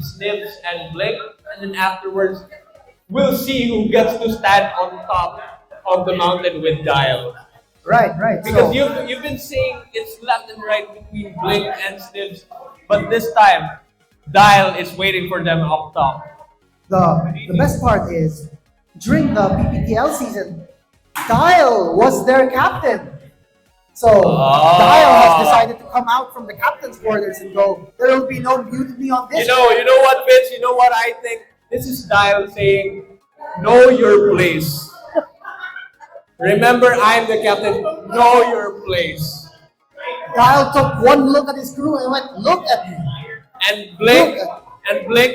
Znivs and bLink, and then afterwards we'll see who gets to stand on top of the mountain with Dial. Right, right. Because So you've been saying it's left and right between bLink and Znivs, but this time Dial is waiting for them up top. the best part is during the PPTL season, Dial was their captain. So Dial has decided to come out from the captain's quarters and go, there will be no mutiny on this. You know what, Vince? You know what I think? This is Dial saying, know your place. Remember, I'm the captain. Know your place. Dial took one look at his crew and went, look at me. And bLink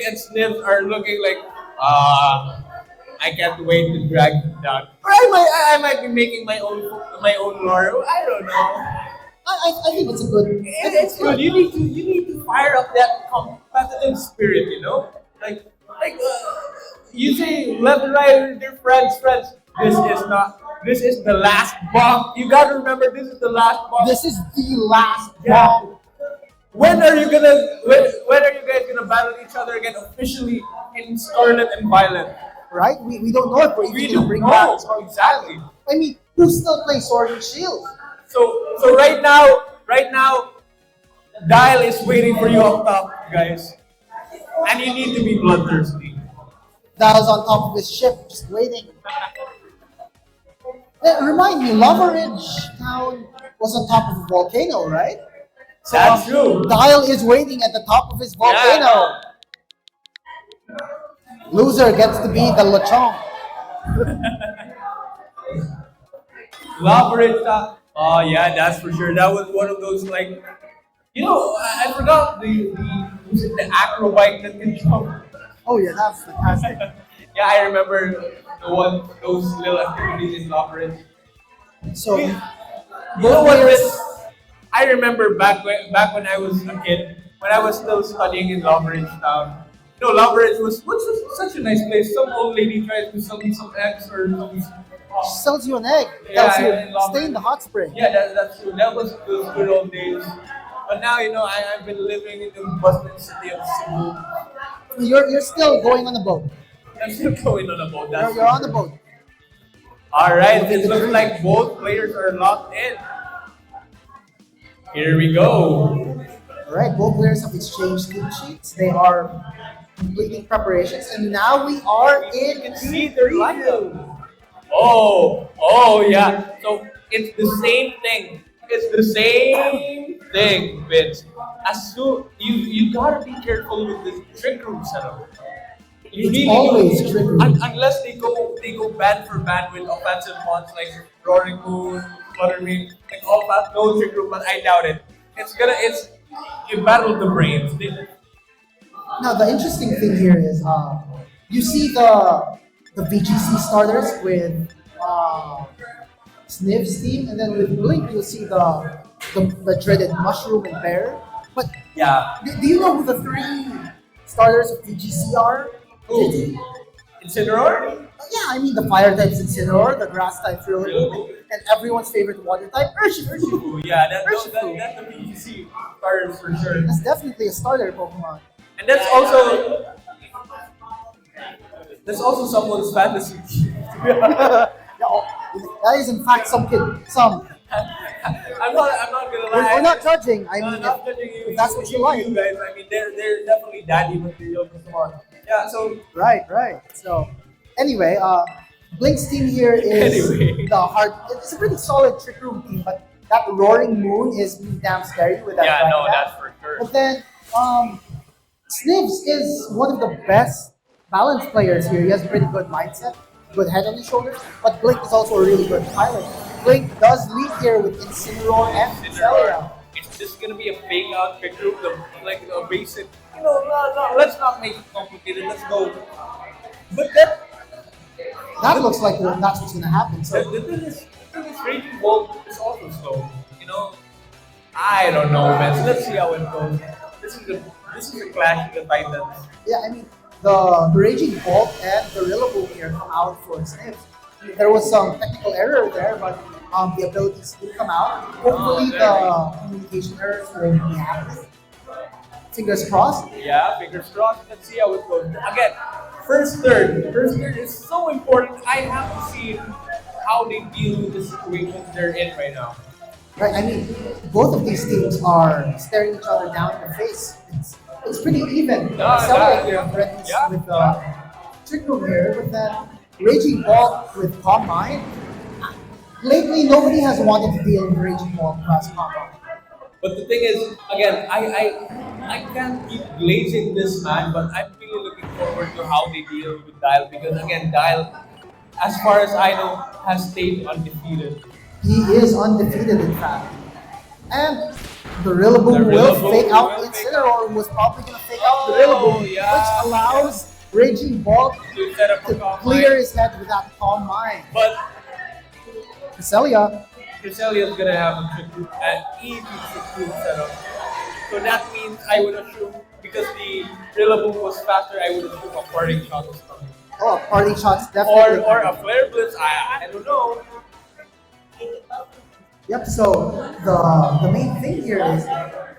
and Znivs are looking like, I can't wait to drag them down. Or I might be making my own lore. I don't know. I think it's a good. It's good. You need to fire up that competitive spirit. You know, like you say left and right, dear friends. This is not. This is the last bomb. You gotta remember, this is the last bomb. This is the last Yeah. bomb. When are you guys gonna battle each other again officially in Scarlet and Violet? Right? We don't know if we're We even going to don't bring know. back. Exactly. I mean, who still plays Sword and Shield? So right now, Dial is waiting for you up top, guys. And you need to be bloodthirsty. Dial's on top of his ship, just waiting. Remind me, Lava Ridge Town was on top of a volcano, right? So, That's true. Dial is waiting at the top of his volcano. Loser gets to be the Lechong. Labyrinth. Oh yeah, that's for sure. That was one of those like, I forgot was it the acro bike that can jump. Oh yeah, that's fantastic. Yeah, I remember those little activities in Labyrinth. So, You know what, Vince? I remember back when I was a kid, when I was still studying in Loveridge Town. Loveridge was such a nice place. Some old lady tried to sell me some eggs or some. she sells you an egg. Yeah, Tells you, in Lava stay in Ridge. the hot spring. Yeah, that's true. That was those good old days. But now, I've been living in the bustling city of Cebu. You're still going on the boat. I'm still going on a boat. You're on the boat. All right, it looks like both players are locked in. Here we go. Alright, both players have exchanged team sheets. They are completing preparations, and now we are in. You can see their lineup. Oh yeah. So it's the same thing. It's the same thing, Vince. You gotta be careful with this trick room setup. It's always trick room. Unless they go band for band with offensive mods like Roaring Moon, Flutterwing, like all that, no trick room, but I doubt it. It's you battle the brains. Now the interesting thing here is, you see the VGC starters with Znivs team, and then with bLink you'll see the dreaded Mushroom and Bear. But Yeah. do you know who the three starters of VGC are? Who? Incineroar? Yeah, I mean the fire type's Incineroar, the grass type Rillaboom, and everyone's favorite water type Urshifu. Ooh, yeah, that's the BGC starters for sure. That's definitely a starter Pokemon. And that's also someone's fantasy. Yeah, that is in fact some kid. I'm not gonna lie. We're not judging. I No, mean, not judging you. if that's what you like. You guys, I mean, they're definitely daddy material. Come on. Yeah. So Right. So, anyway, Blink's team here is Anyway. the hard. It's a pretty solid Trick Room team, but that Roaring Moon is damn scary with that. yeah, no, Dragon that's Attack. for sure. But then, Znivs is one of the best balanced players here. He has a pretty good mindset, good head on his shoulders. But Blink is also a really good pilot. Blink does lead here with Incineroar and Celeria. It's just gonna be a fake out trick room, like a basic. No. Let's not make it complicated. Let's go. But That looks like that's what's gonna happen. So this Raging Bolt is also slow. I don't know, man. So let's see how it goes. This is a clash of the Titans. yeah, I mean the Raging Bolt and the Rillaboom here come out for Znivs. There was some technical error there, but the abilities did come out. Hopefully the communication errors will be happening. Fingers crossed. Yeah, fingers crossed. Let's see how it goes. Again, first third. First third is so important. I have to see how they deal with the situations they're in right now. Right, I mean, both of these teams are staring each other down in the face. It's pretty even. Celia here threatens with Trick Room here, with that Raging Ball with Calm Mind. Lately, nobody has wanted to deal with Raging Ball plus Calm Mind. But the thing is, again, I can't keep glazing this man, but I'm really looking forward to how they deal with Dial because again, Dial, as far as I know, has stayed undefeated. He is undefeated, in fact. And the Rillaboom will fake out Incineroar, who was probably going to fake out the Rillaboom, which allows Raging Ball to clear his head with that calm mind. But Cresselia, Cresselia is gonna have a an easy trick setup. So that means I would assume because the Rillaboom was faster, I would assume a parting shot was coming. oh, party shots definitely. Or a flare blitz. I don't know. Yep, so the main thing here is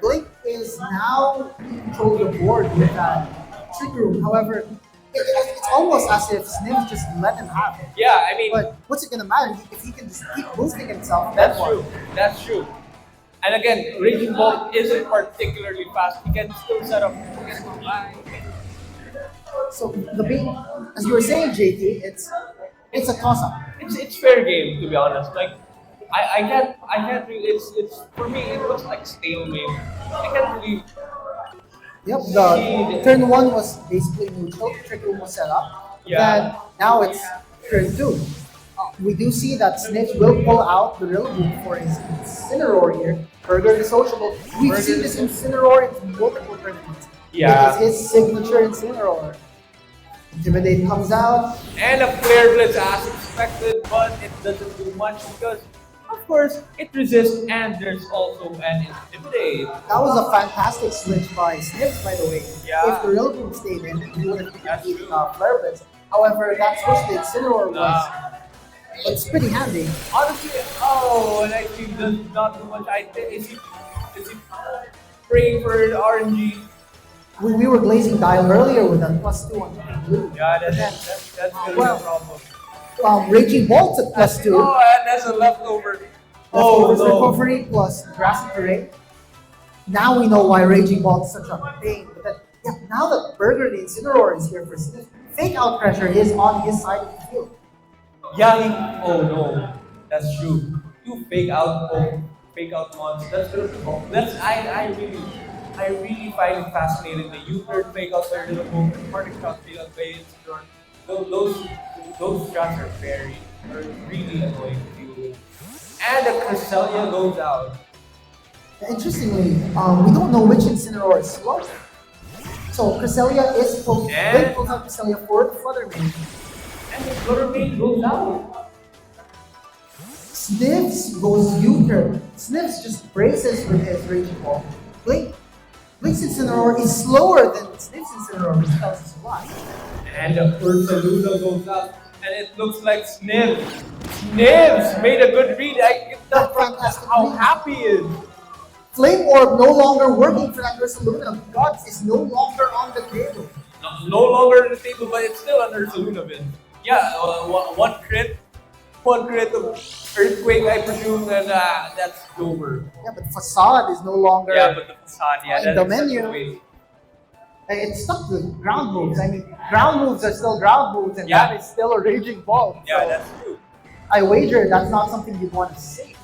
bLink is now in control of the board with that Trick Room. However, it's almost as if Znivs just let him have it. Yeah, I mean But what's it gonna matter if he can just keep boosting himself? that's true. That's true. And again, Raging Ball isn't particularly fast. He can still set up. So the main, as you were saying, JT, it's a toss-up. It's fair game to be honest. Like I can't really. It's for me. It looks like stalemate. I can't really. Yep, the turn one was basically neutral. Trick Room was set up. Yeah. Then now it's turn two. We do see that Snitch will pull out the Rillaboom for his Incineroar here. Burger is sociable. We've seen this Incineroar in multiple tournaments. Yeah. It is his signature Incineroar. Intimidate comes out. And a flare blitz as expected, but it doesn't do much because, of course, it resists and there's also an intimidate. That was a fantastic switch by Znivs, by the way. Yeah. If the Rillaboom stayed in, he would have That's beaten true. Flare Blitz. However, that switch the Incineroar was, it's pretty handy. Honestly, and I think does not do much. I think is he praying for an RNG? We were glazing Dial earlier with that +2 on Team Blue. Yeah, that's gonna be Well, a problem. Raging Bolt at +2. Oh, and that's a leftover. Leftovers recovery plus Grassy Terrain. Now we know why Raging Bolt is such a pain. But then, now that Burger the Incineroar is here for Snivs, fake out pressure is on his side of the field. Yeah, oh no, that's true. You fake out monsters. That's true. I really find it fascinating. The U-turn fake out their little movement, parting shot fake out by Incineroar. Those shots are really annoying to deal with. And the Cresselia goes out. Interestingly, we don't know which Incineroar is slower. So Cresselia is pulls out Cresselia for the Flutter Mane. And the Flutter Mane goes out. Snivs goes U-turn. Snivs just braces with his Raging Ball. Blink's Incineroar is slower than Snivs' Incineroar, which tells us why. And the first Luna goes out. And it looks like Znivs made a good read. I get that Fantastic how read. happy he is. Flame Orb no longer working for that Ursaluna. Gods is no longer on the table. No longer on the table, but it's still under Salunavin. Yeah, one crit of Earthquake, I presume, and that's over. Yeah, but Facade is no longer Yeah, but the facade, in the menu. It's stuck with ground moves. I mean, ground moves are still ground moves, and Yeah. that is still a Raging Ball. Yeah, So that's true. I wager that's not something you'd want to see.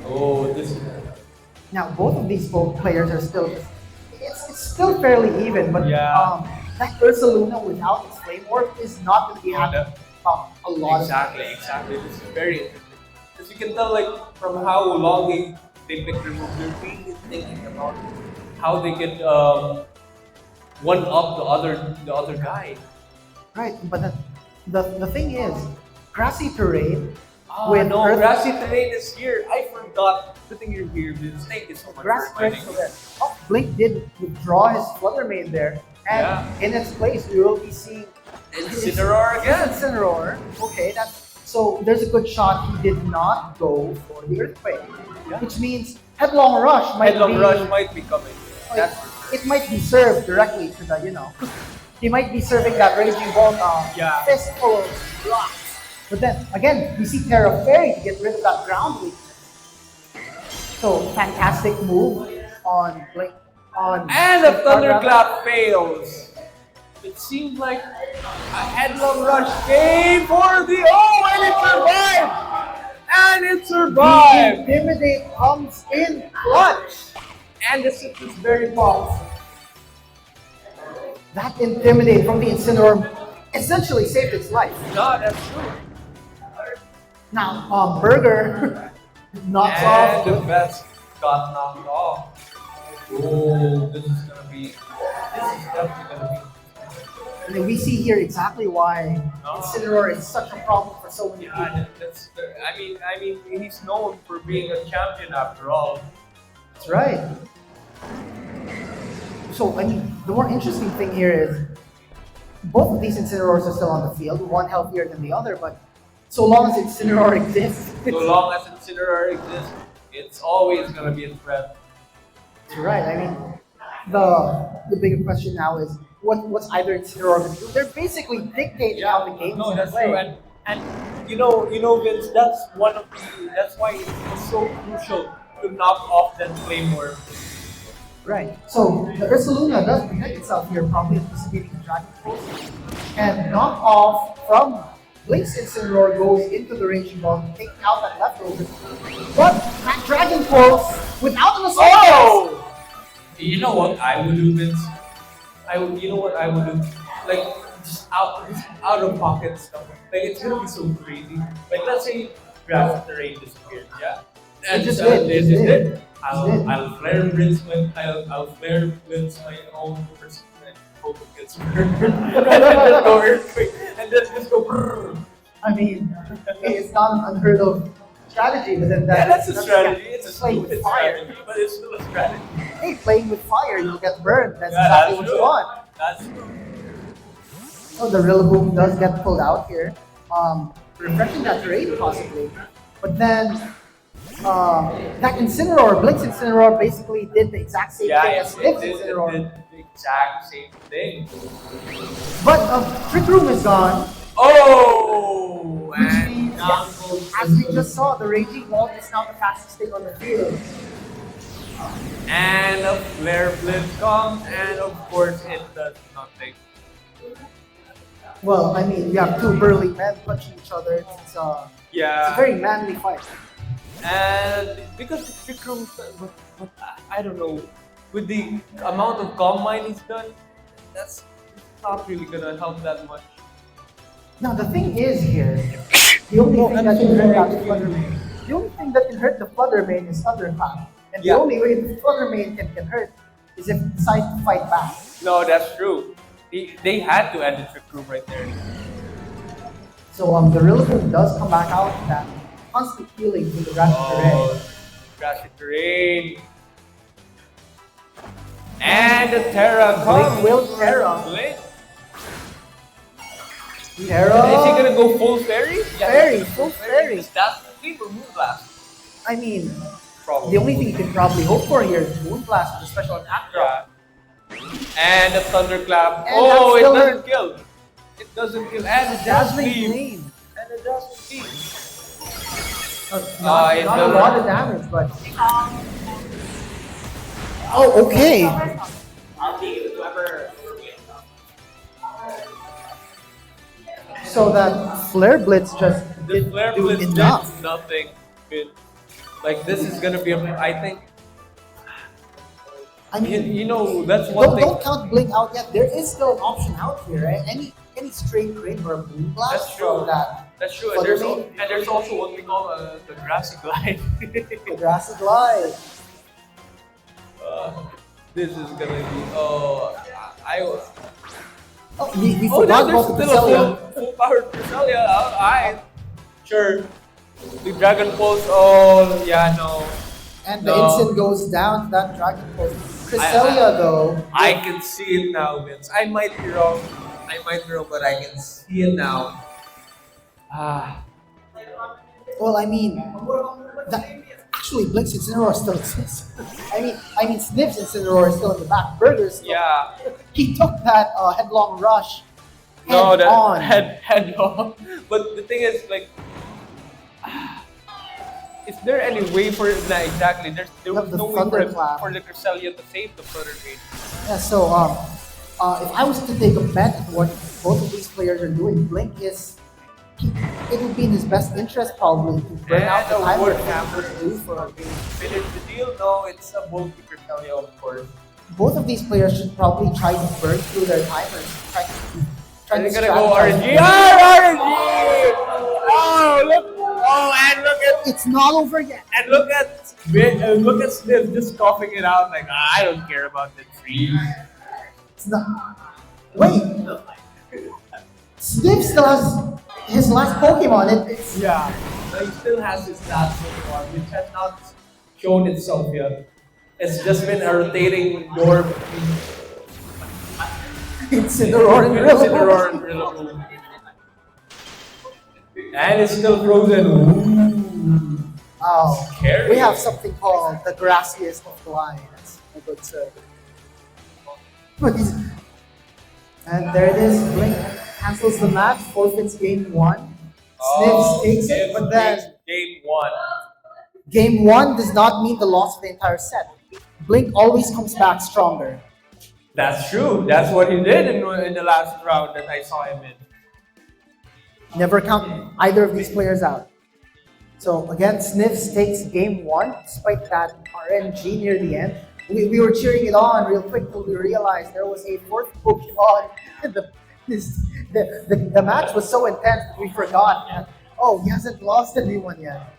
Oh, this is. Now, both of these players are still. It's still fairly even, but Yeah. that Ursaluna without its Flame Orb is not going to be happening a lot Exactly. This is very interesting. As you can tell, like from how long they picked their moves, they're really thinking about how they could one up the other guy. Right, but the thing is, Grassy Terrain Oh, with no, Earth- Grassy Terrain is here. I forgot. Good thing you're here. The snake is so much Grassy more Terrain fighting. is there. Blink did withdraw his Flutter Mane there, and in its place we will be seeing Incineroar again. Incineroar. Okay, that's So there's a good shot he did not go for the earthquake, Yeah. which means headlong rush might Headlong be rush might be coming. That's it might be served directly to the he might be serving that raging bolt Yeah. fistful of blocks. But then again, we see Terra Fairy to get rid of that ground weakness. So fantastic move on Blink on and the rather. thunderclap fails. It seems like a headlong rush came for the and it survived! And it The survived! Intimidate comes in clutch. And the sit is very fast. That Intimidate from the Incineroar essentially saved its life. No, that's true. Now, Burger knocks And off. the best got knocked off. Oh, this is definitely gonna be. And then we see here exactly why Incineroar is such a problem for so many people. Yeah, I mean, he's known for being a champion after all. That's right. So, I mean, the more interesting thing here is both of these Incineroars are still on the field, one healthier than the other, but so long as Incineroar exists, So long as Incineroar exists, it's always gonna be a threat. that's right. I mean, the bigger question now is what's either Incineroar going to do? They're basically dictating how the game is no, going to that's play. true. And Vince, that's why it's so crucial to knock off that Claymore. Right. So the Ursaluna does protect itself here, probably anticipating the Dragon Pulse. And knock off from Blink's Incineroar goes into the Raging Ball, taking out that leftover. But that Dragon Pulse without an Assault Vest. Oh! You know what I would do, Vince? You know what I would do? Like just out of pocket stuff. Like it's gonna be so crazy. Like let's say grass terrain disappeared, yeah. It just did. It just did. did. I'll flare Vince when I'll flare Vince my own person and hope it gets murdered. And then go earthquake and then just go brrr. I mean, it's not an unheard of strategy, but then That's a strategy. It's a playing stupid with fire. strategy, but it's still a strategy. Hey, playing with fire, you'll get burned. That's Yeah, exactly that's what true. you want. That's true. So the Rillaboom does get pulled out here, refreshing that terrain possibly. But then that Incineroar, Blink's Incineroar, basically did the exact same Yeah, thing it as Znivs' did Incineroar. the exact same thing. But Trick Room is gone, Oh! which And means, down yes, goes as we just saw, the Raging Ball is now the fastest thing on the field. and a flare blitz comes, and of course it does nothing. Well, I mean, we have two burly men punching each other. It's a Yeah. very manly fight. And because the trick room, but I don't know, with the amount of calm mind he's done, that's not really gonna help that much. Now the thing is here, the only thing that can hurt that Flutter Mane, the only thing that can hurt the Flutter Mane is Thunderclap. And Yeah. the only way the Flutter Mane can get hurt is if it decides to fight back. No, that's true. They had to end the trick room right there. So the Rillaboom does come back out with that constant healing to the grass terrain. Grassy terrain. And the Terra Blink comes. will Terra. Blink. Terra. Is he gonna go full fairy? Fairy, full fairy. Is that the thing or Moonblast? I mean, Probably. the only thing you can probably hope for here is Moonblast with a special attack drop. And the thunderclap. And Oh, that it still doesn't hurt. kill. It doesn't kill. And it does Dazzling leave. Gleam. And it does leave. Not it a doesn't- lot of damage, but. Oh, okay. So that Flare Blitz just The didn't flare do blitz enough. did nothing. Good. Like this is gonna be. I think. I mean, You know that's one thing. don't count Blink out yet. There is still an option out here, right? Any straight crane or a Moon Blast That's true. from that That's true. Flutter And there's also what we call the grassy glide. the Grassy Glide. This is gonna be. Oh, I. Oh, we Oh, forgot there's about the still Cresselia. a full powered Cresselia. Alright. Sure. The Dragon Pulse. Oh, yeah, no. And the No. instant goes down to that Dragon Pulse. Cresselia, though. I can see it now, Vince. I might be wrong, but I can see it now. Ah, Well, I mean, that, actually, Blink's Incineroar still exists. I mean, Znivs Incineroar is still in the back. Burgers. Yeah. He took that headlong rush. No, Head that on. head on. But the thing is, like, is there any way for nah, exactly? There was The no way for thunderclap. for the Cresselia to save the Flutter Gate. Yeah, so if I was to take a bet at what both of these players are doing, Blink is it would be in his best interest probably to burn out the And a time wood that hammer to do for. finish the deal. No, it's a Bonk Cresselia, of course. Both of these players should probably try to burn through their timers. Try They're to gonna go strategize. RNG. Oh, RNG! Oh, look! Oh, and look at It's not over yet. look at Smith just coughing it out like I don't care about the trees. It's not. Wait. Znivs still has his last Pokemon. It's Yeah, but he still has his last Pokemon, which has not shown itself yet. It's just been a rotating door between Incineroar and Incineroar and Rillaboom. Rillaboom. And it's still frozen. Ooh. Oh, Scary. we have something called the grassiest of lions. I would say. And there it is. Blink cancels the match, forfeits game one. Znivs takes it, but then game one. game one does not mean the loss of the entire set. Blink always comes back stronger. That's true. That's what he did in the last round that I saw him in. Never count either of these players out. So again, Znivs takes game one, despite that RNG near the end. We were cheering it on real quick till we realized there was a fourth Pokemon. The match was so intense that we forgot that, oh, he hasn't lost anyone yet.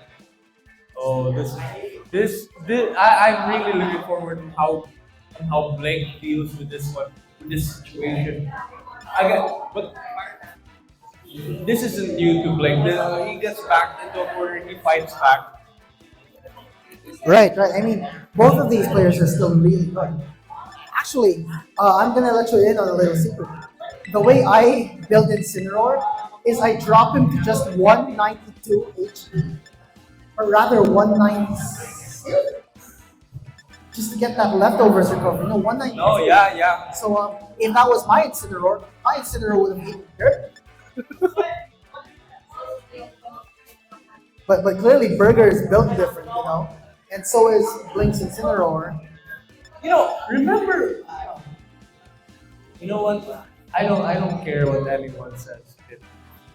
Oh, I'm really looking forward to how Blake deals with this one, with this situation. But this isn't new to Blake. He gets back into a corner, he fights back. Right. I mean, both of these players are still really good. Actually, I'm gonna let you in on a little secret. The way I build Incineroar is I drop him to just 192 HP, or rather 196, just to get that leftovers recovery. No, 196. No, yeah. So if that was my Incineroar would have eaten dirt. But clearly Burger is built different, and so is Blink's Incineroar. Remember? You know what? I don't care what anyone says.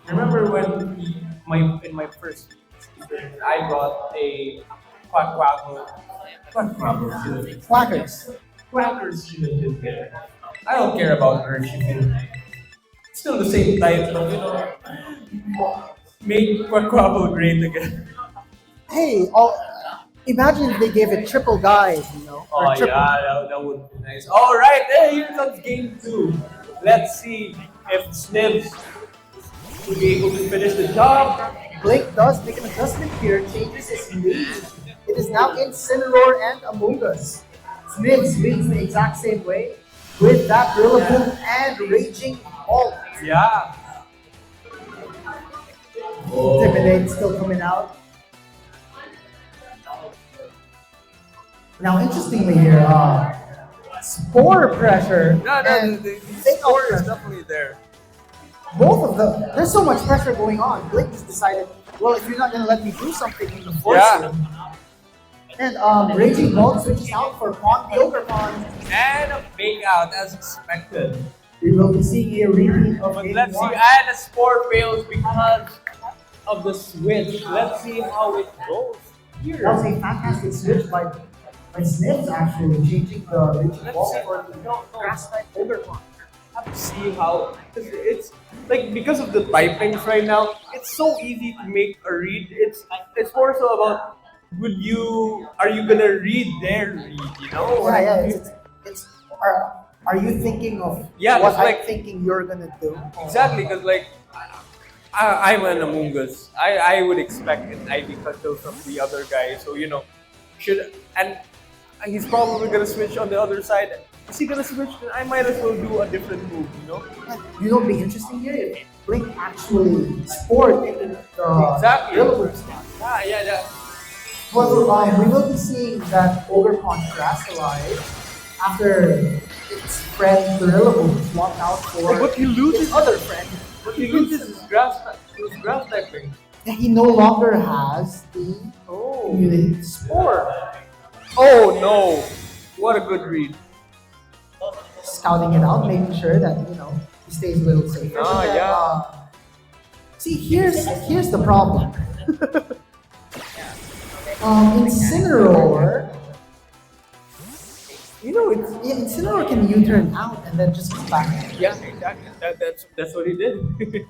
Remember when in my first season, I brought a Quackers. Quackers shouldn't there. I don't care about Urshifu. It's still the same type, but make Quackquackle great again. Hey, imagine if they gave it triple guys, or Oh triple. yeah, that would be nice. All right, here comes game two. Let's see if Znivs will be able to finish the job. Blink does make an adjustment here, changes his lead. It is now Incineroar and Amoonguss. Znivs wins the exact same way with that Rillaboom and Raging Bolt. Yeah. Intimidate still coming out. Now, interestingly here, Spore pressure and The Fake score is pressure. definitely there. Both of them. There's so much pressure going on. Blink has decided, well, if you're not gonna let me do something, I'm gonna force Yeah. you. And Raging Bolt switches out for Pond Yoga Pond. And a fake out as expected. We will be seeing a repeat of But game let's see, one. and a Spore fails because of the switch. Let's see how it goes here. That was a fantastic switch by Znivs actually, changing the Raging Let's Bolt see. for the grass type Ogre Pond. Have to see how it's like because of the typings right now. It's so easy to make a read. It's more so about are you gonna read their read? Yeah. It's are you thinking of Yeah, what it's I'm like- thinking you're gonna do? Exactly, because like I'm an Among Us. I would expect an ID Cudgel from the other guy. So and he's probably gonna switch on the other side. Is he gonna switch? Then I might as well do a different move. You know, what'd be interesting here if Blink actually spored into the Exactly. Rillaboom spot. Yeah. Well, we will be seeing that Overpond grass alive after its friend Gorilla Boom swapped out for But he loses. his other friend. But he loses his grass typing. And he no longer has the Oh. immunity to spore. Oh no! What a good read. Scouting it out, making sure that he stays a little safer. Ah, But then, yeah. see, here's the problem. Incineroar, Incineroar can U-turn out and then just come back. Yeah, exactly. That's what he did.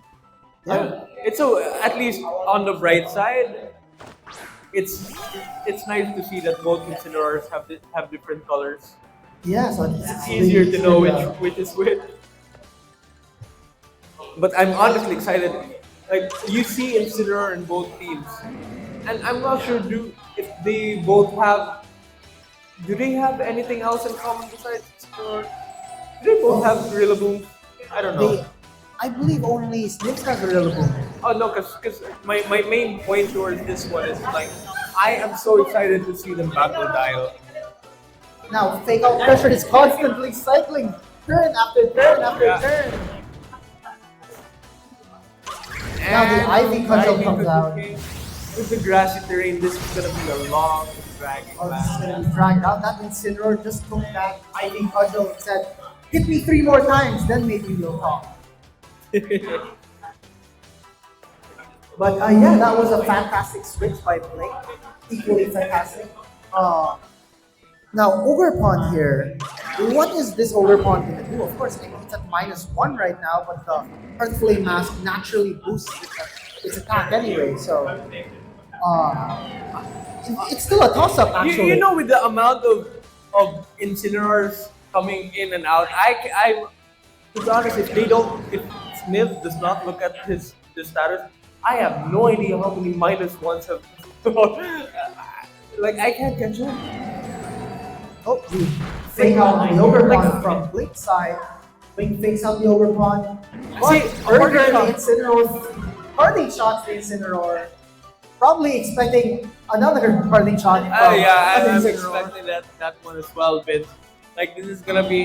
Yeah. It's so at least on the bright side, it's nice to see that both Incineroars have different colors. Yeah, so It's easier to know which is which. But I'm honestly excited. Like you see Incineroar in both teams, and I'm not sure if they both have. Do they have anything else in common besides Incineroar? Do they both have Gorilla Boom? I don't know. I believe only Znivs has Gorilla Boom. Oh no, because my main point towards this one is like I am so excited to see them battle Dial. Now, Fake Out Pressure is constantly cycling turn after turn after Yeah. turn. Now the Ivy Cudgel comes out. With the grassy terrain, this is gonna be a long dragging Oh, this is match. going to be dragged out. That Incineroar just took that Ivy Cudgel and said, hit me 3 more times, then maybe we'll talk. But yeah, that was a fantastic switch by bLink. Equally fantastic. Now, Overpond here. What is this Overpond going to do? Of course, it's at -1 right now, but the Earth Flame Mask naturally boosts its attack anyway. So, it's still a toss-up actually. You know, with the amount of Incineroars coming in and out, to be honest, if Znivs does not look at his status, I have no idea how many -1s have. Like I can't catch up. Oh, we fake out the Overpond from bLink side. bLink fakes out the Overpond. See, Earlier Overpond- the Incineroar, parting shots the Incineroar. Probably expecting another parting shot. from Yeah, I'm Incineroar. expecting that one as well, Vinz. Like this is gonna be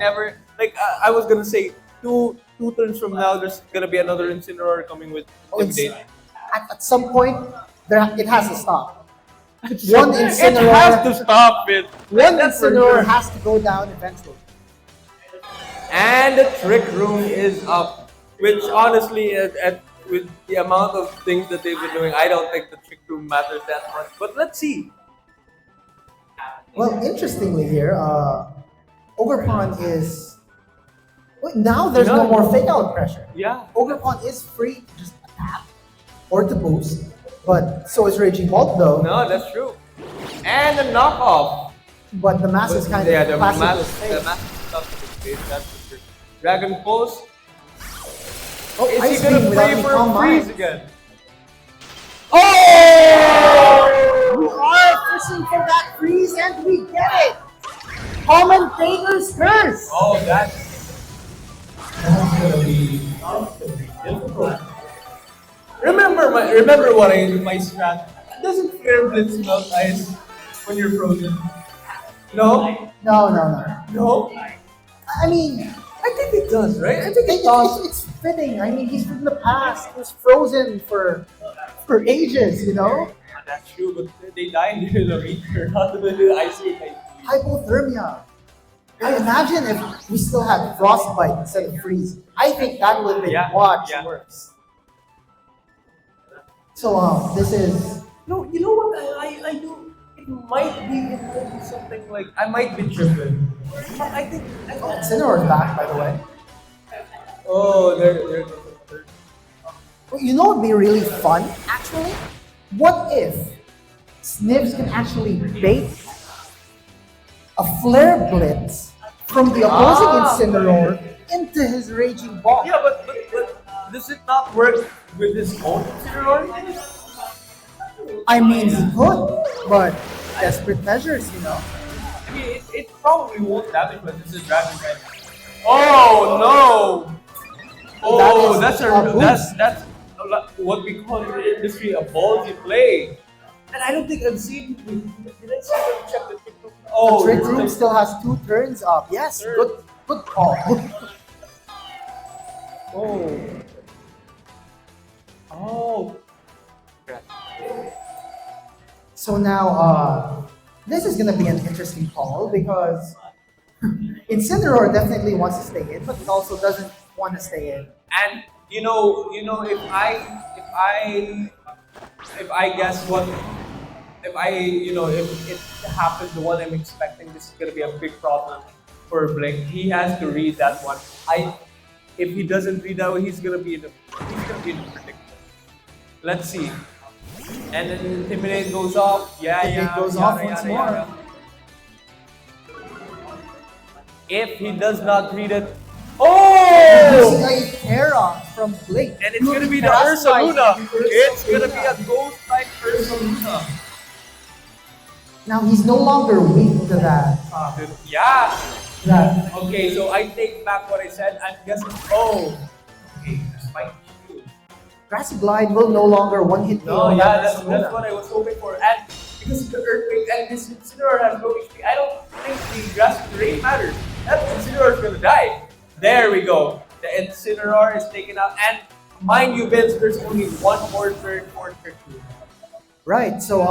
never. Like I was gonna say, two turns from now, there's gonna be another Incineroar coming with Oh, it's- Intimidate. at some point, it has to stop. One It Incineroar, has to stop it. one That's for Incineroar sure. has to go down eventually. And the trick room is up, which honestly, with the amount of things that they've been doing, I don't think the trick room matters that much. But let's see. Well, interestingly here, Overpond is. Wait, now there's no No. more fake out pressure. Yeah. Overpond is free to just attack or to boost, but so is Raging Bolt though. No, that's true. And the knockoff. But the mass is kind Yeah, of the passive mass with space. is tough to face, that's for sure. Dragon Pulse. Oh, Is Ice he gonna Beam without play any for calm a freeze mind. again? We are fishing for that freeze and we get it! Commentator's curse! Oh, that's gonna be difficult. Remember my strat. Doesn't Flare Blitz melt ice when you're frozen? No? No. No? I mean, I think it does, right? I think it it's, does. it's fitting. I mean, he's from the past. He was frozen for ages, you know? That's true, but they died in the winter, not in the ice age. Hypothermia. I imagine if we still had frostbite instead of freeze. I think that would have been Yeah, much yeah. worse. So this is No, you know what? I do. It might be something like I might be tripping. But I think. Incineroar's back, by the way. Oh, there goes the third. Well, you know what would be really fun, actually? What if Znivs can actually bait a Flare Blitz from the opposing Incineroar into his Raging Ball? Yeah, but does it not work with his own Incineroar? I mean, he could, but desperate measures, you know? I mean, it probably won't damage, but this is Dragon Type. Oh no! Oh, That is that's a boost. what we call in the industry a ballsy play. And I don't think I've seen. Did I see them check the trick room? Oh, The trick room still has 2 turns up. Yes, Turn. good call. Oh. Oh. Okay. So now, this is gonna be an interesting call because Incineroar definitely wants to stay in, but it also doesn't want to stay in. And if I guess what, if it happens the one I'm expecting, this is gonna be a big problem for bLink. He has to read that one. If he doesn't read that one, he's gonna be in the predicament. Let's see. And then Intimidate goes off. Intimidate goes off once more. If he does not read it, Using a Terra from bLink. and it's gonna be the Ursaluna. It's gonna be a ghost type Ursaluna. Now he's no longer weak to that. Yeah. That Okay, so I take back what I said. I'm guessing. Oh. Okay, that's my cue. Grassy Glide will no longer one-hit KO. No, yeah, that's Ursaluna. what I was hoping for. And because of the earthquake and this Incineroar has no HP, I don't think the grass terrain matters. That Incineroar is gonna die. There we go. The Incineroar is taken out. And mind you, Vinz, there's only one more turn for trick room. Right, so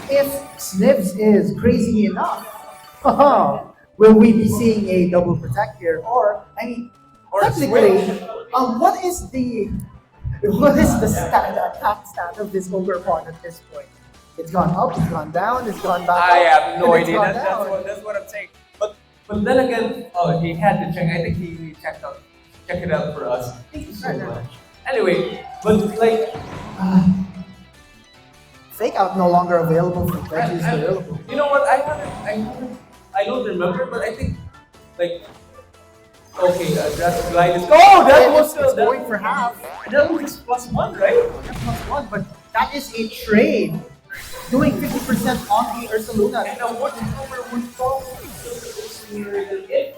if Znivs is crazy enough, will we be seeing a double protect here? Or, I mean, Or technically, switch. what is the attack stat of this Ogre pawn at this point? It's gone up, it's gone down, it's gone back I up, have no and it's idea. gone That's down. that's what I'm saying. But then again, he had to check. I think he check it out for us. Thank you so Right. much. Anyway, but like, Fake out no longer available for pledges available. you know what? I don't remember, but I think like, okay, Grassy Glide is. Oh, that was It's going for half. That was just +1, right? +1, but that is a trade. Doing 50% on the Ursaluna. And a wood hammer would probably kill the Ursaluna if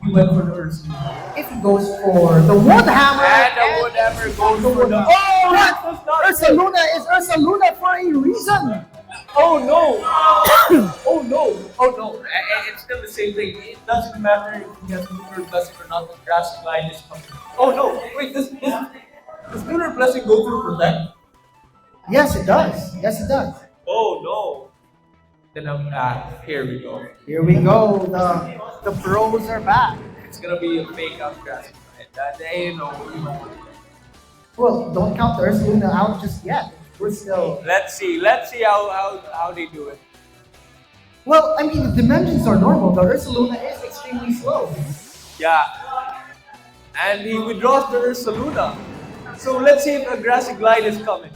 he went for the Ursaluna. If he goes for the Wood Hammer, And the wood hammer goes for the. Oh, that was not good. Ursaluna is Ursaluna for a reason. Oh no! Oh no! Oh no! It's still the same thing. It doesn't matter if he has lunar blessing or not. The Grassy Glide is coming. Oh no! Wait, does lunar blessing go through protect? Yes, it does. Yes, it does. Oh no! Then here we go. Here we go. The pros are back. It's gonna be a fake out Grassy Glide. That you know. Well, don't count the Ursaluna out just yet. We're still. Let's see how they do it. Well, I mean, the dimensions are normal. The Ursaluna is extremely slow. Yeah. And he withdraws the Ursaluna. So let's see if a Grassy Glide is coming.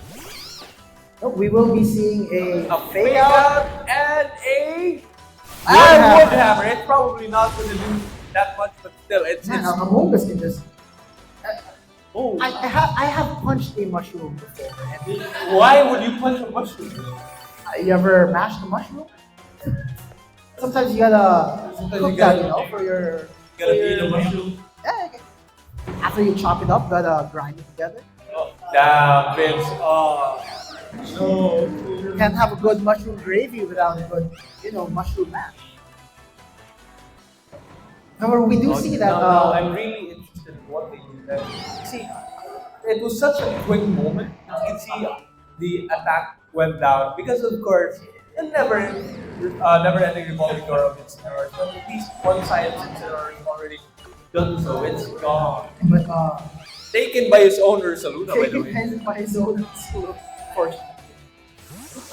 Oh, we will be seeing a A fake fake out. out and a Hammer. wood hammer. It's probably not going to do that much, but still, it's Man, Among Us can just. oh. I have punched a mushroom before. And Why would you punch a mushroom? you ever mashed a mushroom? Sometimes you gotta Sometimes cook you that, gotta- for your. Gotta for eat a your- mushroom. Yeah, okay. After you chop it up, gotta grind it together. Oh, damn, Vinz. Oh, no. You can't have a good mushroom gravy without a good, mushroom mash. However, we do see that. No, I'm really interested in what they do there. See, it was such a quick moment. You can see the attack went down because, of course, the never-ending revolving door of Incineroar. But at least one side of Incineroar is already done so. It's gone. But Taken by his own Ursaluna, by the taken way. pen by his own school, fortunately.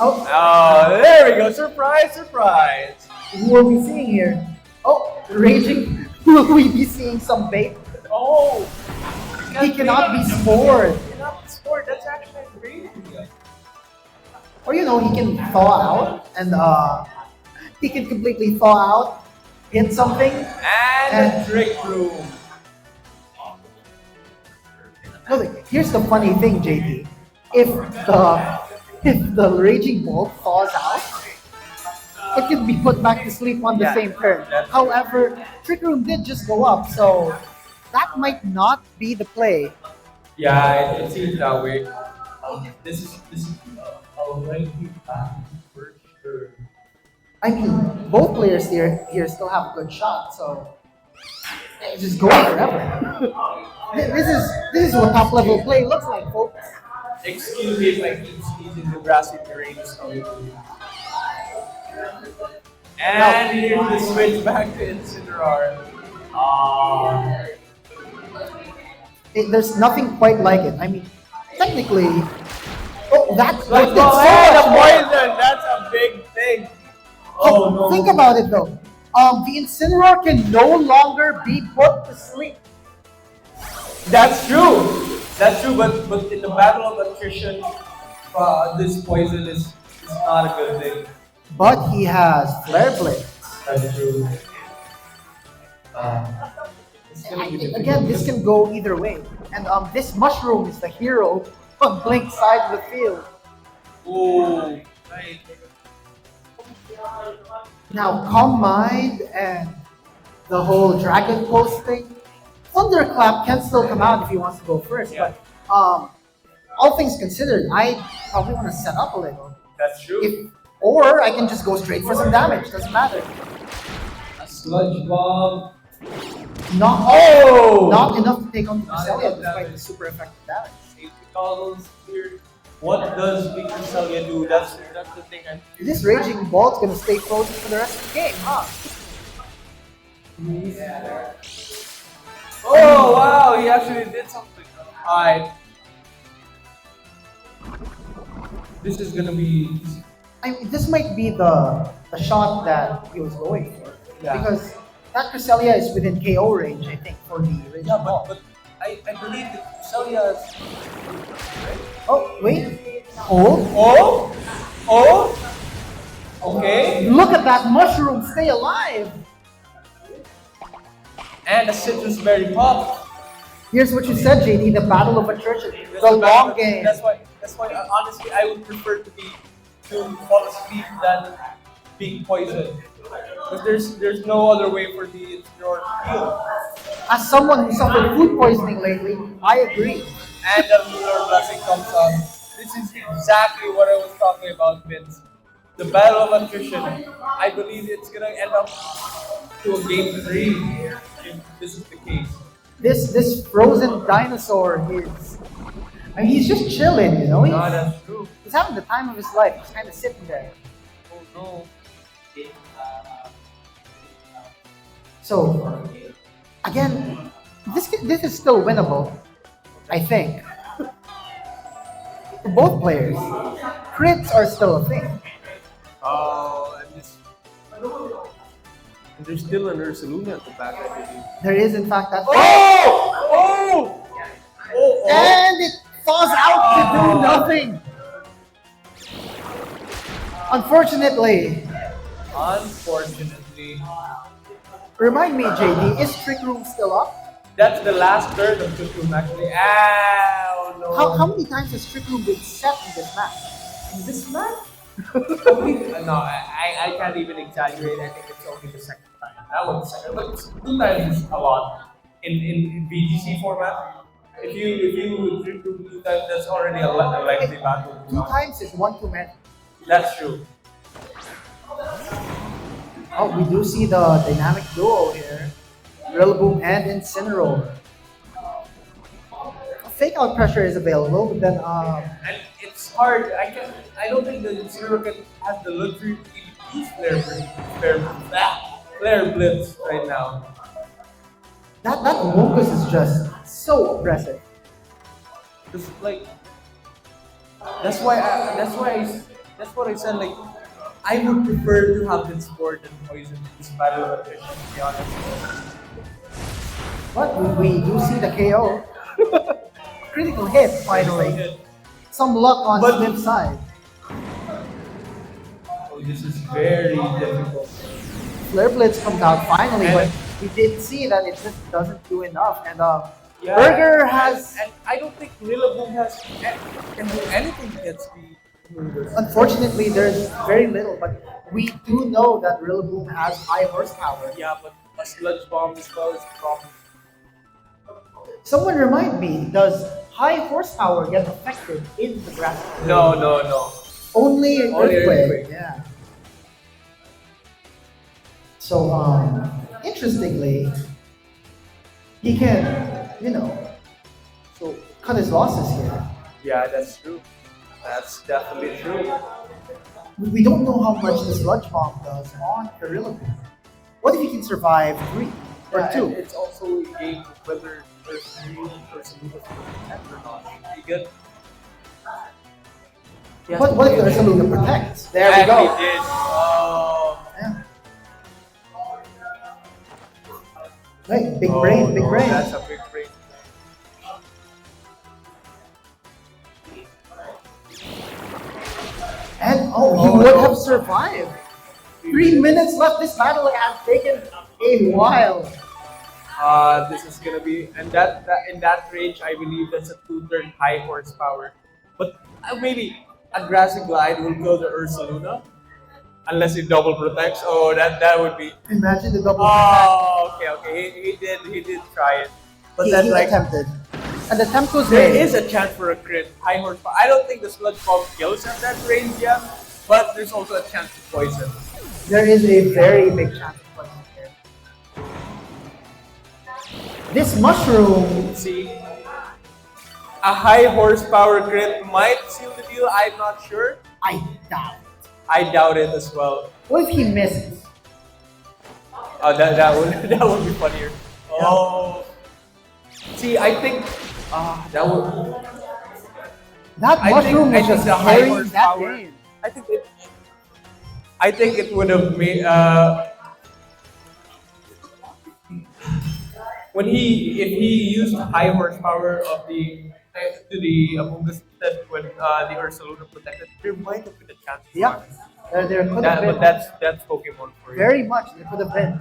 Oh, Oh, there we go. Surprise, surprise. who are we seeing here? Oh, raging. Will we be seeing some bait? Oh. He cannot be scored. He cannot be scored. That's actually a great idea. Or he can thaw out and he can completely thaw out, hit something. And a trick room. No, here's the funny thing, JT. If the raging bolt thaws out, it can be put back to sleep on the Yeah, same turn. that's- However, Trick Room did just go up, so that might not be the play. Yeah, it seems that way. This is a lengthy battle for sure. I mean, both players here still have a good shot, so it's just going forever. This is what top level play looks like, folks. Excuse me if I keep sneezing the grassy terrain is coming. And here's the switch back to Incineroar. Ah. There's nothing quite like it. I mean, technically, Let's that did go so ahead, much a more. poison! That's a big thing. Oh no. Think about it though. The Incineroar can no longer be put to sleep. That's true. That's true, but in the battle of attrition, this poison is not a good thing. But he has Flare Blade. That's true. It's gonna be difficult. Again, this can go either way. And this mushroom is the hero on Blink's side of the field. Ooh, right. Now, Calm Mind and the whole Dragon Pulse thing, Thunderclap can still come out if he wants to go first. Yeah. But all things considered, I probably want to set up a little. That's true. Or I can just go straight for some damage. Doesn't matter. A sludge bomb. Not enough to take on the Cresselia enough despite damage. the super effective damage. Safety goggles here. What does Weaker Celia do? That's the thing. This Raging Bolt's gonna stay frozen for the rest of the game, huh? Yeah. Oh wow, he actually did something. Alright. This is gonna be. I mean, this might be the shot that he was going for. Yeah. Because that Cresselia is within KO range, I think, for the Raging Yeah, Bolt. but I believe that Celia is. Oh, wait. Hold. Okay. Look at that mushroom stay alive. And a citrus berry pop. Here's what you said, JD, the battle of attrition. That's The the long battle. game. That's why honestly I would prefer to fall asleep than being poisoned. Because there's no other way for the Incineroar to heal. As someone who suffered food poisoning lately, I agree. And the lunar blessing comes up. This is exactly what I was talking about, Vinz. The battle of attrition. I believe it's gonna end up to a game 3 if this is the case. This frozen dinosaur is. I mean, he's just chilling, you know? No, that's true. He's having the time of his life. He's kind of sitting there. Oh no. So, again, this is still winnable, I think. For both players, crits are still a thing. Oh, and there's still an Ursaluna at the back, I believe. There is, in fact, that. Oh! And it falls out to do nothing. Unfortunately. Remind me, JD, is Trick Room still up? That's the last turn of Trick Room, actually. Oh no. How many times has Trick Room been set in this match? In this match? No, I can't even exaggerate. I think it's only the second time. That was the second, but 2 times is a lot in VGC format. If you Trick Room 2 times, that's already a lengthy battle. 2 times is 1 too many. That's true. Oh, we do see the dynamic duo here. Rillaboom and Incineroar. Fake out pressure is available, but then And it's hard. I don't think the Incineroar has the luxury to even use Flare Blitz right now. that Amogus is just so oppressive. It's like that's what I said. Like I would prefer to have this sport than poison in this battle of attrition. To be honest. But we do see the KO. Critical hit, finally. Some luck on But- Znivs' side. Oh, this is very difficult. Flare Blitz comes out finally, And- but we did see that it just doesn't do enough. And Yeah, Burger has. and I don't think Rillaboom can do anything against the movers. Unfortunately, there's very little, but we do know that Rillaboom has high horsepower. Yeah, but a sludge bomb as well is a problem. Someone remind me, does high horsepower get affected in the graphic? No, no, no. Only Only earthquake. earthquake. Yeah. So interestingly, he can, so cut his losses here. Yeah, that's true. That's definitely true. We don't know how much the sludge bomb does on Gorilla Glue. What if he can survive 3 or Yeah, 2? and it's also a game of whether there's really person who doesn't protect or not. You get. Yeah, But what if the Ursaluna protects? There we and go. he did. Oh. Yeah. Right, big brain, big no, brain. That's a big brain. And he Oh, would no. have survived. 3 minutes left. This battle has taken a while. This is gonna be, and that in that range, I believe that's a 2-turn high horsepower. But maybe a grassy glide will kill the Ursaluna, unless it double protects. Oh, that would be. Imagine the double attack. Oh, okay. He did try it, but then He like attempted. An attempt was there made. is a chance for a crit high horsepower. I don't think the sludge bomb kills at that range yet, but there's also a chance to poison. There is a very big chance of poison here. This mushroom, See, a high horsepower crit might seal the deal. I'm not sure. I doubt. I doubt it as well. What if he misses? Oh, that would that would be funnier. Oh, see, I think that would. That mushroom was just the high carrying that horsepower. game. I think it would have made when if he used high horsepower of the to the Among Us instead when the Ursaluna protected, there might have been a chance. Yeah, there could have been. But that's Pokemon for you. Very much, there could have been.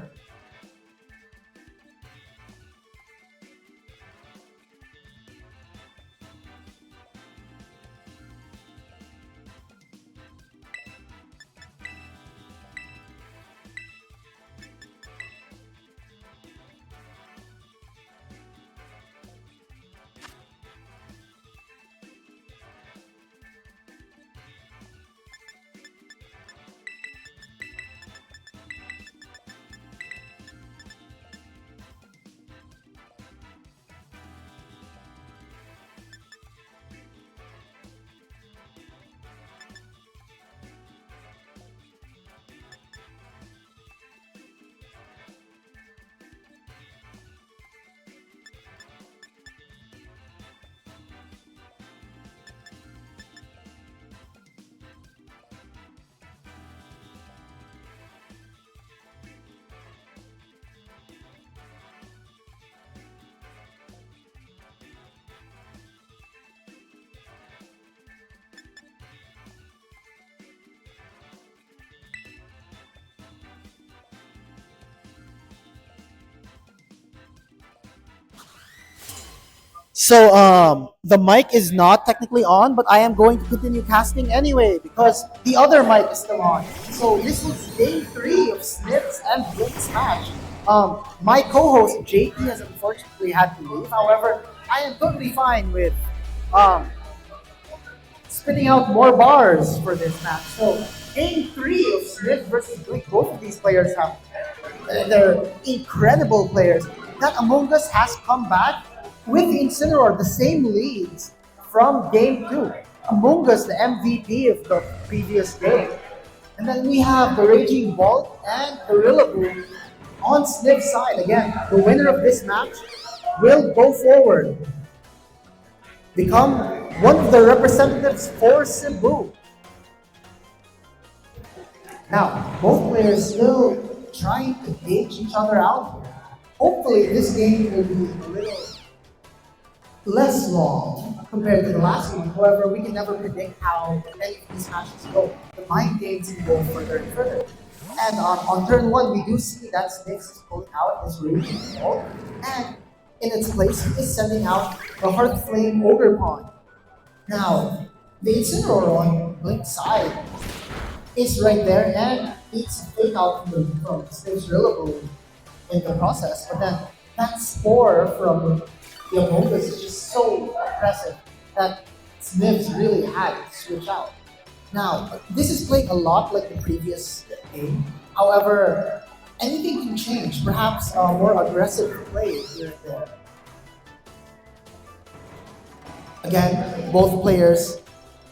So the mic is not technically on, but I am going to continue casting anyway because the other mic is still on. So this was day 3 of Znivs and Blink's match. My co-host JT has unfortunately had to leave. However, I am totally fine with spitting out more bars for this match. So game 3 of Znivs versus Blink, both of these players have they're incredible players. That Among Us has come back with the Incineroar, the same leads from game 2. Among Us, the MVP of the previous game. And then we have the Raging Bolt and Gorilla Glue on Zniv's side. Again, the winner of this match will go forward, become one of the representatives for Cebu. Now, both players still trying to gauge each other out. Hopefully, this game will be a little less long compared to the last one. However, we can never predict how any of these matches go. The mind games can go further and further. And on turn 1, we do see that Znivs is pulling out his Raging Bolt, and in its place, he is sending out the Hearth Flame Ogre Pawn. Now, the Incineroar on Blink's side is right there and needs to take out from Zniv's Rillaboom in the process. But then that Spore from the Among Us is just so oppressive that Znivs really had to switch out. Now, this is playing a lot like the previous game. However, anything can change. Perhaps more aggressive play here and there. Again, both players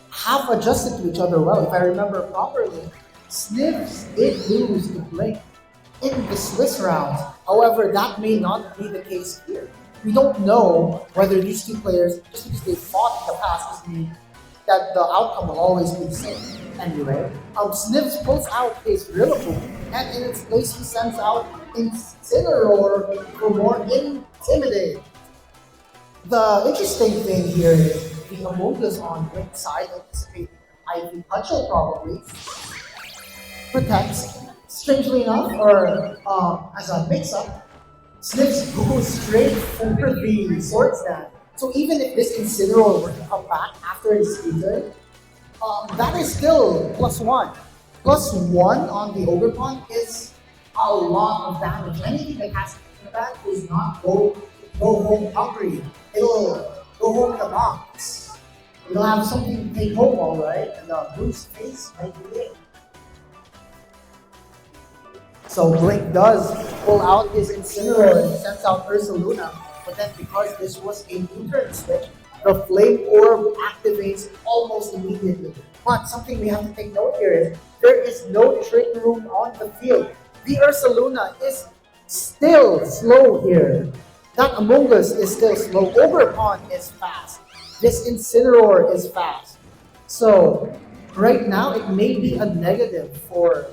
have adjusted to each other well. If I remember properly, Znivs did lose to bLink in the Swiss rounds. However, that may not be the case here. We don't know whether these two players, just because they fought in the past, doesn't mean that the outcome will always be the same. Anyway, Znivs pulls out his Rillaboom, and in its place he sends out Incineroar for more Intimidate. The interesting thing here is the Among Us on bLink side anticipating Ivy Cudgel probably protects. Strangely enough, or as a mix-up, Znivs goes straight for the Sword Stand. So even if this Incineroar were to come back after his speeder, that is still +1. +1 on the Ogre Pond is a lot of damage. Anything that has that is not go home hungry. It'll go home in the box. It'll have something to take home, alright? And Bruce's face might be it. So bLink does pull out his Incineroar and sends out Ursaluna, but then because this was a U-turn switch, the Flame Orb activates almost immediately. But something we have to take note here is there is no trick room on the field. The Ursaluna is still slow here. That Among Us is still slow. Ogre Pond is fast. This Incineroar is fast. So right now it may be a negative for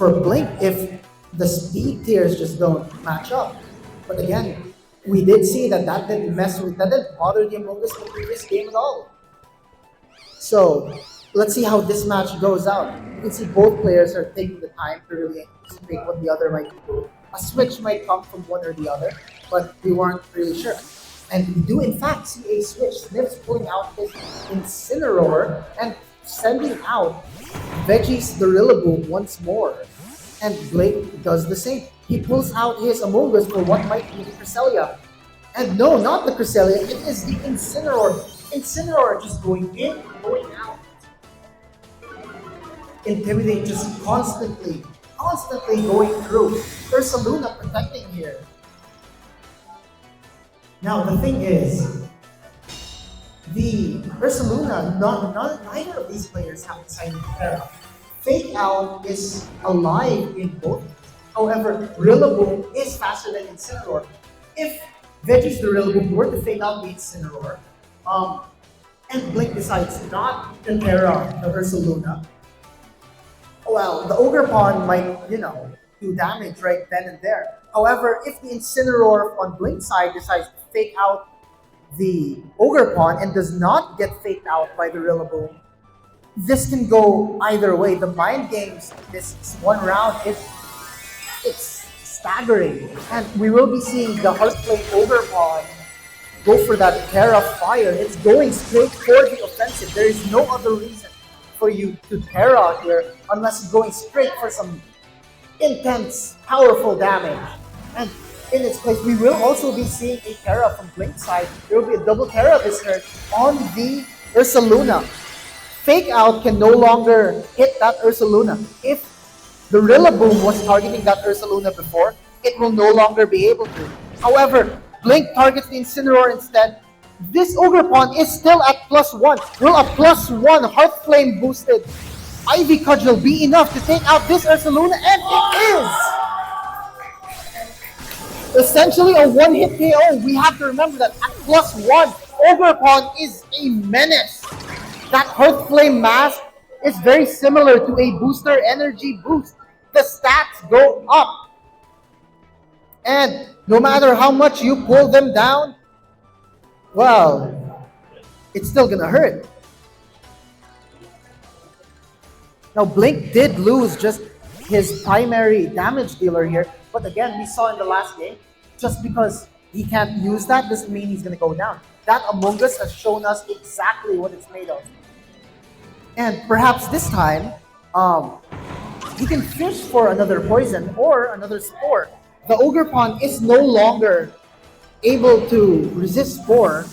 bLink if the speed tiers just don't match up. But again, we did see that didn't bother the Among Us in the previous game at all. So let's see how this match goes out. You can see both players are taking the time to really anticipate what the other might do. A switch might come from one or the other, but we weren't really sure. And we do in fact see a switch. Znivs pulling out his Incineroar and sending out Veggie's the Rillaboom once more. And bLink does the same. He pulls out his Among Us for what might be the Cresselia. And no, not the Cresselia, it is the Incineroar. Incineroar just going in, going out. Intimidate just constantly going through. Ursaluna protecting here. Now the thing is, the Ursaluna, neither of these players have decided to pair up. Fake Out is alive in both. However, Rillaboom is faster than Incineroar. If Veggie's the Rillaboom were to fake out the Incineroar, and bLink decides not to pair up the Ursaluna, well, the Ogre Pond might, do damage right then and there. However, if the Incineroar on bLink's side decides to fake out the Ogre Pond and does not get faked out by the Rillaboom, this can go either way. The mind games this one round it's staggering. And we will be seeing the Heartflame Ogre Pond go for that Terra Fire. It's going straight for the offensive. There is no other reason for you to Terra here unless you're going straight for some intense, powerful damage. And in its place, we will also be seeing a Terra from bLink's side. There will be a double Terra this turn on the Ursaluna. Fake Out can no longer hit that Ursaluna. If the Rillaboom was targeting that Ursaluna before, it will no longer be able to. However, bLink targets the Incineroar instead. This Ogre Pond is still at +1. Will a +1 Heartflame boosted Ivy Cudgel be enough to take out this Ursaluna? And it is! Essentially a one-hit KO. We have to remember that at +1, Ogre Pond is a menace. That Heartflame mask is very similar to a booster energy boost. The stats go up. And no matter how much you pull them down, well, it's still gonna hurt. Now, bLink did lose just his primary damage dealer here, but again, we saw in the last game, just because he can't use that doesn't mean he's gonna go down. That Among Us has shown us exactly what it's made of. And perhaps this time, he can fish for another poison or another spore. The Ogre Pond is no longer able to resist Spore.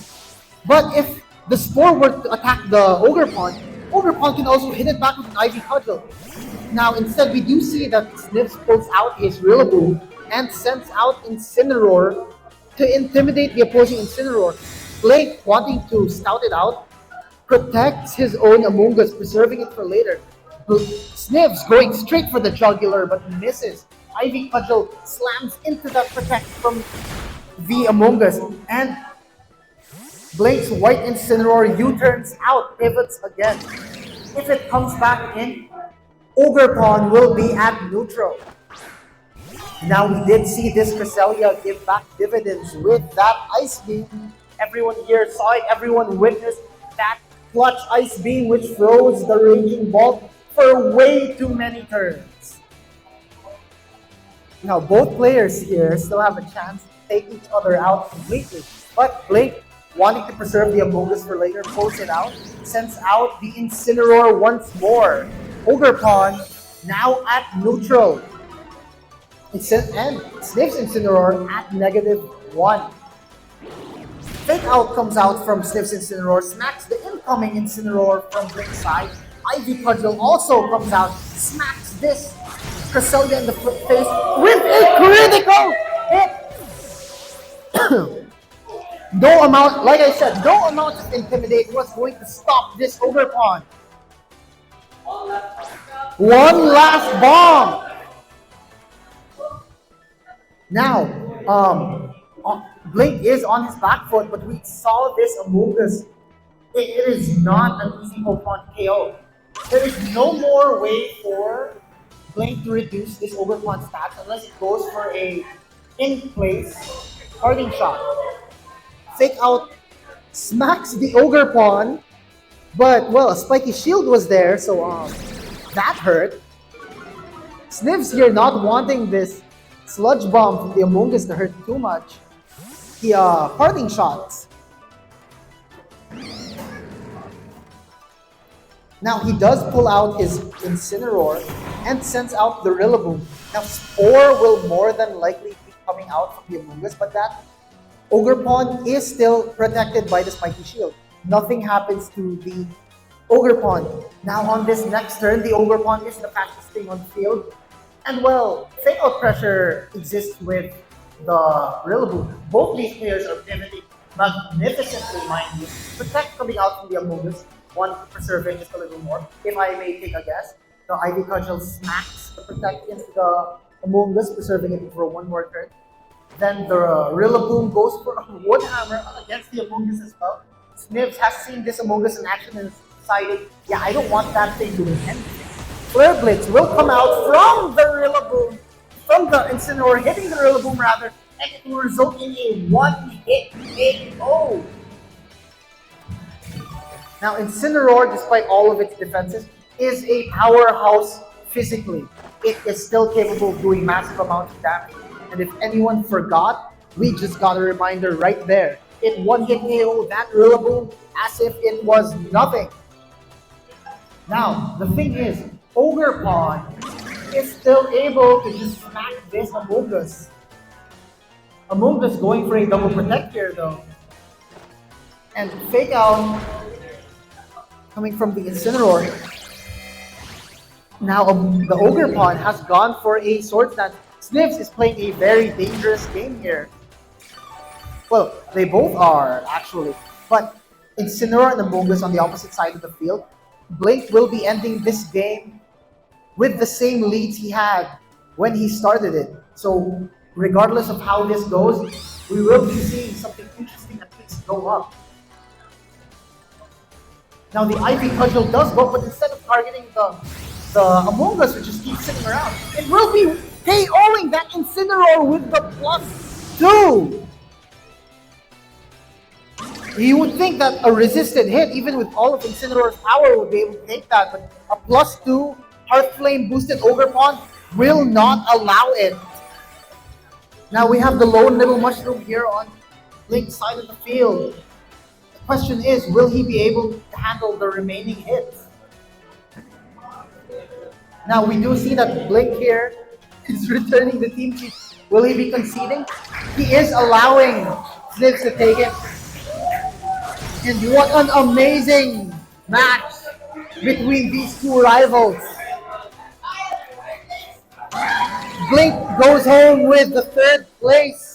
But if the Spore were to attack the Ogre Pawn can also hit it back with an Ivy Cudgel. Now, instead, we do see that Znivs pulls out his Rillaboom and sends out Incineroar to intimidate the opposing Incineroar. Blake, wanting to scout it out, protects his own Among Us, preserving it for later. Znivs going straight for the jugular but misses. Ivy Cudgel slams into that protect from the Among Us, and Blake's white Incineroar U-turns out, pivots again. If it comes back in, Ogre Pawn will be at neutral. Now we did see this Cresselia give back dividends with that Ice Beam. Everyone here saw it, everyone witnessed that clutch Ice Beam which froze the Raging Bolt for way too many turns. Now both players here still have a chance to take each other out completely. But Blake, wanting to preserve the Among Us for later, pulls it out, sends out the Incineroar once more. Ogre Pawn now at neutral. And Znivs Incineroar at -1. Fake Out comes out from Znivs Incineroar, smacks the incoming Incineroar from Blink's side. Ivy Cudgel also comes out, smacks this Cresselia in the face with a critical hit. No amount, like I said, no amount of Intimidate was going to stop this Ogre Pawn. One last bomb. Now, Blink is on his back foot, but we saw this Among Us. It is not an easy Pokemon KO. There is no more way for Blink to reduce this Ogre Pawn stats unless it goes for a in-place parting shot. Fake Out smacks the Ogre Pawn, but well, a spiky shield was there, so that hurt. Znivs here not wanting this Sludge Bomb from the Among Us to hurt too much. The parting shots. Now he does pull out his Incineroar and sends out the Rillaboom. Now Spore will more than likely be coming out from the Among Us, but that Ogre Pawn is still protected by the Spiky Shield. Nothing happens to the Ogre Pawn. Now on this next turn, the Ogre Pawn is the fastest thing on the field. And well, Fake Out pressure exists with the Rillaboom. Both these players are pivoting magnificently, mind you. Protect coming out from the Among Us. One to preserve it just a little more. If I may take a guess, the Ivy Cudgel smacks the Protect into the Among Us, preserving it for one more turn. Then the Rillaboom goes for a Wood Hammer against the Among Us as well. Znivs has seen this Among Us in action and decided, yeah, I don't want that thing doing anything. Flare Blitz will come out from the Rillaboom, from the Incineroar, hitting the Rillaboom rather, and it will result in a one-hit KO. Now, Incineroar, despite all of its defenses, is a powerhouse physically. It is still capable of doing massive amounts of damage. And if anyone forgot, we just got a reminder right there. It one-hit KO that Rillaboom as if it was nothing. Now, the thing is, Ogre Pawn is still able to just smack this Among Us. Among Us going for a double protect here though. And Fake Out coming from the Incineroar. Now the Ogre Pawn has gone for a Swords Dance. Znivs is playing a very dangerous game here. Well, they both are actually. But Incineroar and Among Us on the opposite side of the field. Blink will be ending this game with the same leads he had when he started it. So regardless of how this goes, we will be seeing something interesting at least go up. Now the Ivy Cudgel does go, but instead of targeting the Among Us, which just keeps sitting around, it will be KOing that Incineroar with the +2. You would think that a resisted hit, even with all of Incineroar's power, would be able to take that, but a +2 Hearth Flame boosted Ogre Pawn will not allow it. Now we have the lone little mushroom here on Blink's side of the field. The question is, will he be able to handle the remaining hits? Now we do see that Blink here is returning the team sheet. Will he be conceding? He is allowing Znivs to take it. And what an amazing match between these two rivals. bLink goes home with the third place.